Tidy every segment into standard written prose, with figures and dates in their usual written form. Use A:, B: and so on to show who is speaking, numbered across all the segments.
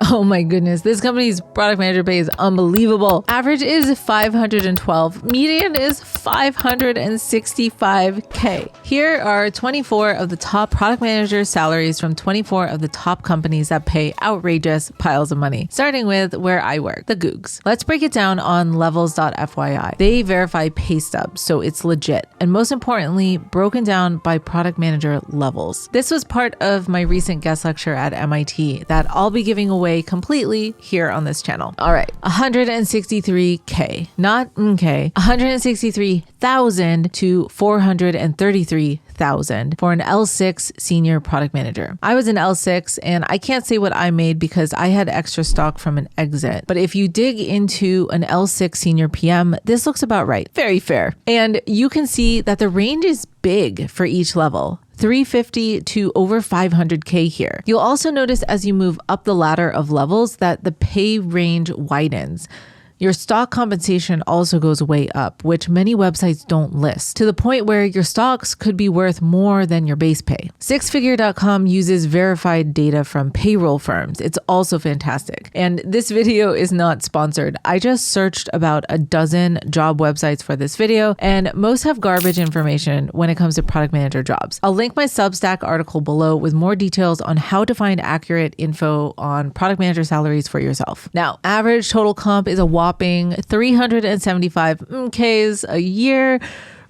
A: Oh my goodness, this company's product manager pay is unbelievable. Average is 512, median is 565K. Here are 24 of the top product manager salaries from 24 of the top companies that pay outrageous piles of money, starting with where I work, the Googs. Let's break it down on levels.fyi. They verify pay stubs, so it's legit, and most importantly, broken down by product manager levels. This was part of my recent guest lecture at MIT that I'll be giving away completely here on this channel. All right, 163K, not MK, 163,000 to 433,000 for an L6 senior product manager. I was an L6 and I can't say what I made because I had extra stock from an exit. But if you dig into an L6 senior PM, this looks about right. Very fair. And you can see that the range is big for each level. 350 to over 500K here. You'll also notice as you move up the ladder of levels that the pay range widens. Your stock compensation also goes way up, which many websites don't list, to the point where your stocks could be worth more than your base pay. Sixfigure.com uses verified data from payroll firms. It's also fantastic. And this video is not sponsored. I just searched about a dozen job websites for this video, and most have garbage information when it comes to product manager jobs. I'll link my Substack article below with more details on how to find accurate info on product manager salaries for yourself. Now, average total comp is a whopping 375 Ks a year,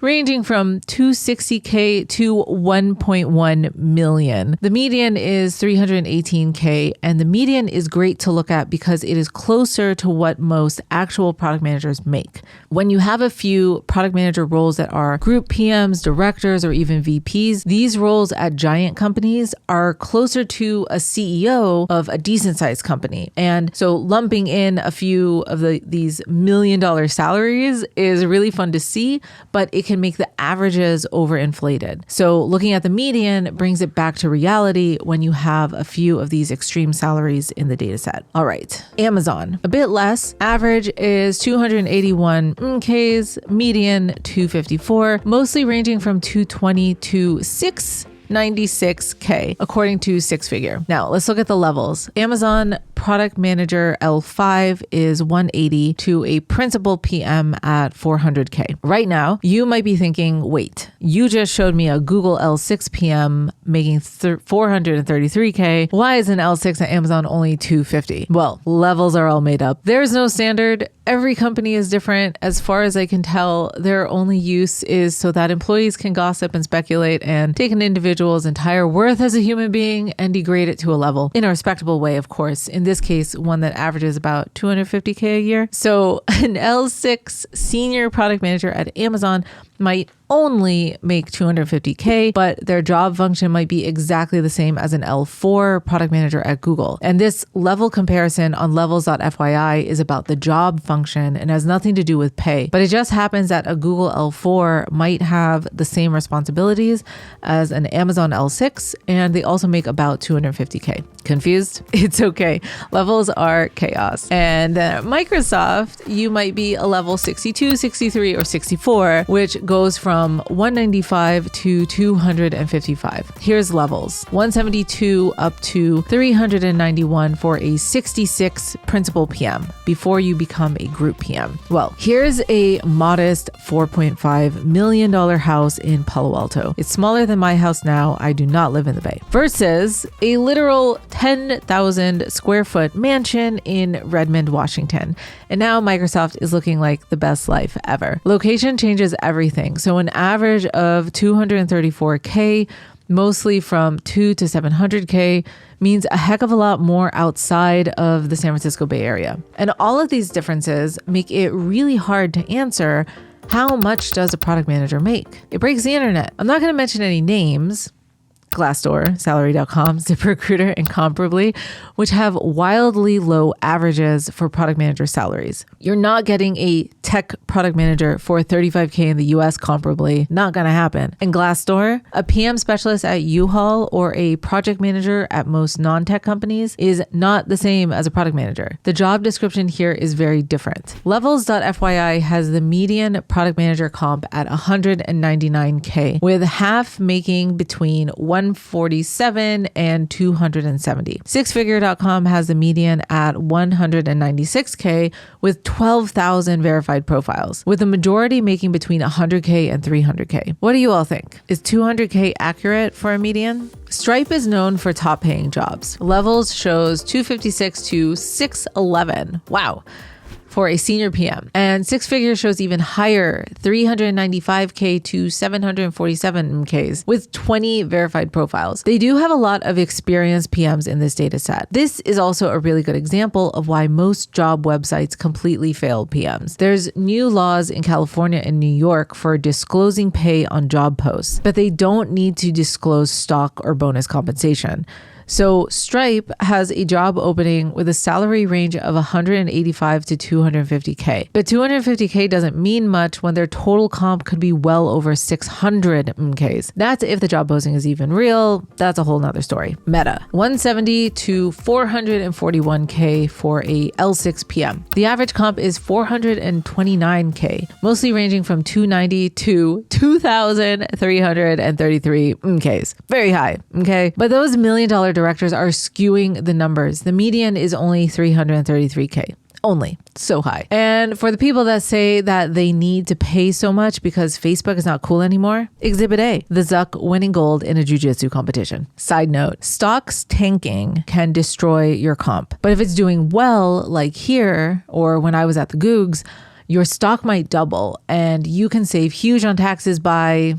A: ranging from 260K to 1.1 million. The median is 318K, and the median is great to look at because it is closer to what most actual product managers make. When you have a few product manager roles that are group PMs, directors, or even VPs, these roles at giant companies are closer to a CEO of a decent sized company. And so lumping in a few of these $1 million salaries is really fun to see, but it can make the averages overinflated. So looking at the median brings it back to reality when you have a few of these extreme salaries in the data set. All right, Amazon, a bit less. Average is 281 Ks, median 254, mostly ranging from 220 to 696K, according to Sixfigure. Now, let's look at the levels. Amazon Product Manager L5 is 180 to a Principal PM at 400K. Right now, you might be thinking, wait, you just showed me a Google L6 PM making 433K. Why is an L6 at Amazon only 250? Well, levels are all made up. There's no standard. Every company is different. As far as I can tell, their only use is so that employees can gossip and speculate and take an individual's entire worth as a human being and degrade it to a level in a respectable way, of course. In this case, one that averages about 250K a year. So an L6 senior product manager at Amazon might only make 250K, but their job function might be exactly the same as an L4 product manager at Google. And this level comparison on levels.fyi is about the job function and has nothing to do with pay. But it just happens that a Google L4 might have the same responsibilities as an Amazon L6, and they also make about 250K. Confused? It's okay. Levels are chaos. And then at Microsoft, you might be a level 62, 63, or 64, which goes from 195 to 255. Here's levels. 172 up to 391 for a 66 principal PM before you become a group PM. Well, here's a modest $4.5 million house in Palo Alto. It's smaller than my house now. I do not live in the Bay. Versus a literal 10,000 square foot mansion in Redmond, Washington. And now Microsoft is looking like the best life ever. Location changes everything. So an average of 234K, mostly from 2 to 700K, means a heck of a lot more outside of the San Francisco Bay Area. And all of these differences make it really hard to answer, how much does a product manager make? It breaks the internet. I'm not going to mention any names. Glassdoor, Salary.com, ZipRecruiter, and Comparably, which have wildly low averages for product manager salaries. You're not getting a tech product manager for $35K in the US comparably. Not gonna happen. And Glassdoor, a PM specialist at U-Haul or a project manager at most non-tech companies is not the same as a product manager. The job description here is very different. Levels.fyi has the median product manager comp at 199K, with half making between 1 147 and 270. Sixfigure.com has the median at 196K with 12,000 verified profiles, with the majority making between 100K and 300K. What do you all think? Is 200K accurate for a median? Stripe is known for top paying jobs. Levels shows 256 to 611. Wow. For a senior PM. And Six Figure shows even higher, 395K to 747Ks with 20 verified profiles. They do have a lot of experienced PMs in this data set. This is also a really good example of why most job websites completely fail PMs. There's new laws in California and New York for disclosing pay on job posts, but they don't need to disclose stock or bonus compensation. So Stripe has a job opening with a salary range of 185 to 250K. But 250K doesn't mean much when their total comp could be well over 600 Ks. That's if the job posting is even real. That's a whole nother story. Meta, 170 to 441K for a L6 PM. The average comp is 429K, mostly ranging from 290 to 2,333 Ks. Very high, okay? But those $1 million directors are skewing the numbers. The median is only 333K. Only. So high. And for the people that say that they need to pay so much because Facebook is not cool anymore, Exhibit A, the Zuck winning gold in a jiu-jitsu competition. Side note, stocks tanking can destroy your comp. But if it's doing well, like here, or when I was at the Googs, your stock might double and you can save huge on taxes by,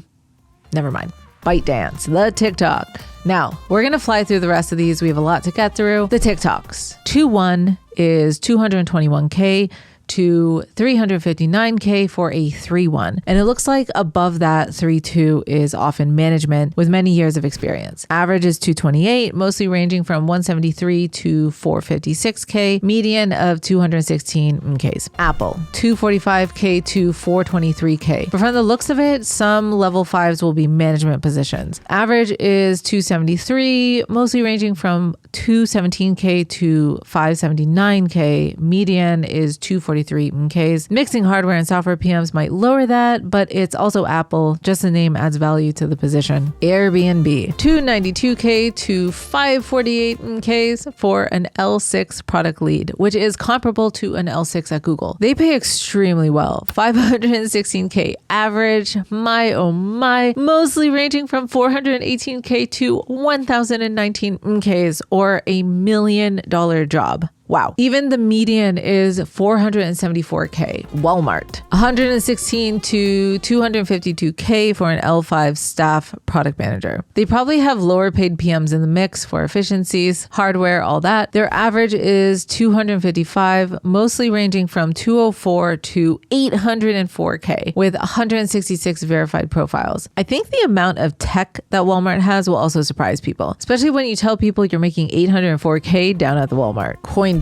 A: never mind. ByteDance, the TikTok. Now, we're going to fly through the rest of these. We have a lot to get through. The TikToks. 2-1 is 221K to 359K for a 3-1. And it looks like above that 3-2 is often management with many years of experience. Average is 228, mostly ranging from 173 to 456K, median of 216 Ks. Apple, 245K to 423K. But from the looks of it, some level 5s will be management positions. Average is 273, mostly ranging from 217K to 579K. Median is 243 Ks. Mixing hardware and software PMs might lower that, but it's also Apple. Just the name adds value to the position. Airbnb, 292K to 548 Ks for an L6 product lead, which is comparable to an L6 at Google. They pay extremely well. 516K average. My oh my. Mostly ranging from 418K to 1,019 Ks or $1 million job. Wow. Even the median is 474K. Walmart, 116 to 252K for an L5 staff product manager. They probably have lower paid PMs in the mix for efficiencies, hardware, all that. Their average is 255, mostly ranging from 204 to 804K with 166 verified profiles. I think the amount of tech that Walmart has will also surprise people, especially when you tell people you're making 804K down at the Walmart. Coinbase,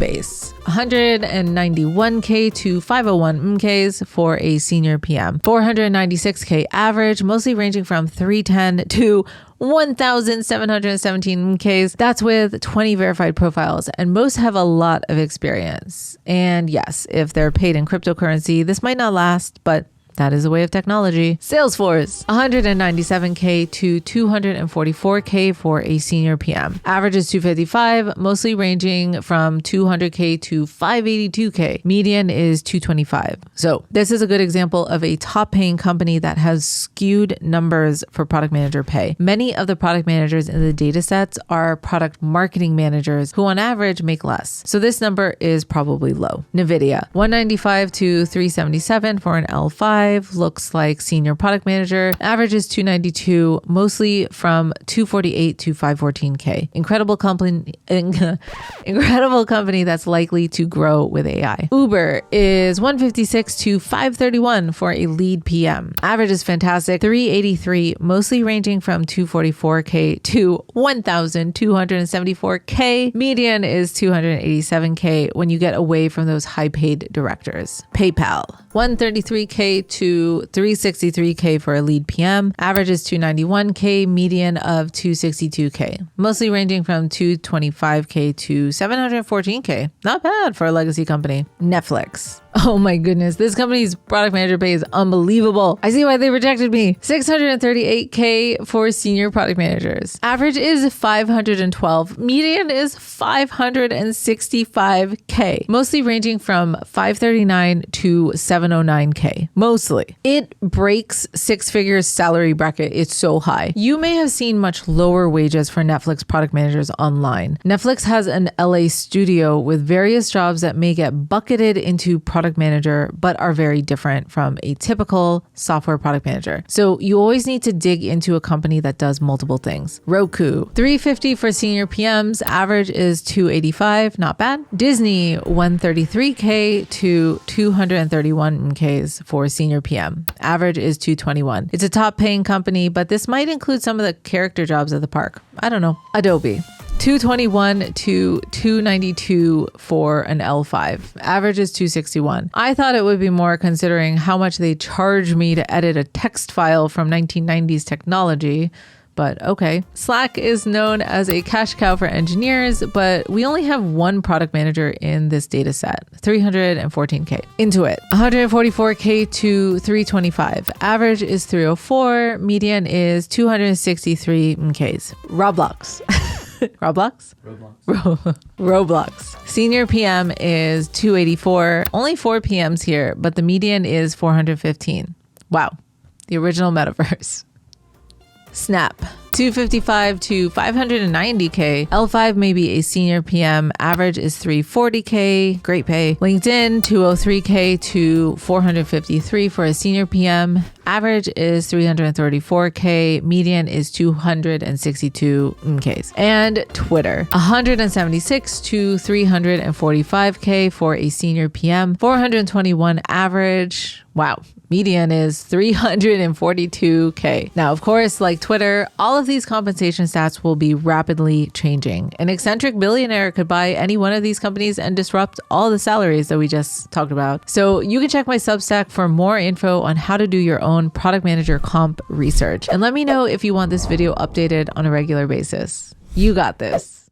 A: 191K to 501 Ks for a senior PM. 496K average, mostly ranging from 310 to 1,717 Ks. That's with 20 verified profiles, and most have a lot of experience. And yes, if they're paid in cryptocurrency, this might not last, but that is a way of technology. Salesforce, 197K to 244K for a senior PM. Average is 255, mostly ranging from 200K to 582K. Median is 225. So this is a good example of a top paying company that has skewed numbers for product manager pay. Many of the product managers in the data sets are product marketing managers who on average make less. So this number is probably low. NVIDIA, 195 to 377 for an L5. Looks like senior product manager. Average is 292, mostly from 248 to 514K. Incredible company that's likely to grow with AI. Uber is 156 to 531 for a lead PM. Average is fantastic, 383, mostly ranging from 244K to 1,274K. Median is 287K when you get away from those high paid directors. PayPal, 133K to 363K for a lead PM. Average is 291K, median of 262K. Mostly ranging from 225K to 714K. Not bad for a legacy company. Netflix, Oh my goodness, this company's product manager pay is unbelievable. I see why they rejected me. $638K for senior product managers. Average is $512. Median is $565K. Mostly ranging from $539 to $709K. Mostly. It breaks six figures salary bracket. It's so high. You may have seen much lower wages for Netflix product managers online. Netflix has an LA studio with various jobs that may get bucketed into product manager, but are very different from a typical software product manager. So you always need to dig into a company that does multiple things. Roku, $350 for senior PMs. Average is $285. Not bad. Disney, $133K to $231K for senior PM. Average is $221. It's a top paying company, but this might include some of the character jobs at the park. I don't know. Adobe, $221 to $292 for an L5. Average is $261. I thought it would be more considering how much they charge me to edit a text file from 1990s technology, but okay. Slack is known as a cash cow for engineers, but we only have one product manager in this data set, $314K. Intuit, $144K to $325. Average is $304. Median is $263Ks. Roblox. Roblox. Senior PM is $284. Only 4 PMs here, but the median is $415. Wow. The original metaverse. Snap, $255 to $590K. L5 may be a senior PM. Average is $340K. Great pay. LinkedIn, $203K to $453 for a senior PM. Average is $334K. Median is $262K. And Twitter, $176 to $345K for a senior PM. 421 average. Wow. Median is $342K. Now, of course, like Twitter, all of these compensation stats will be rapidly changing. An eccentric billionaire could buy any one of these companies and disrupt all the salaries that we just talked about. So you can check my Substack for more info on how to do your own product manager comp research. And let me know if you want this video updated on a regular basis. You got this.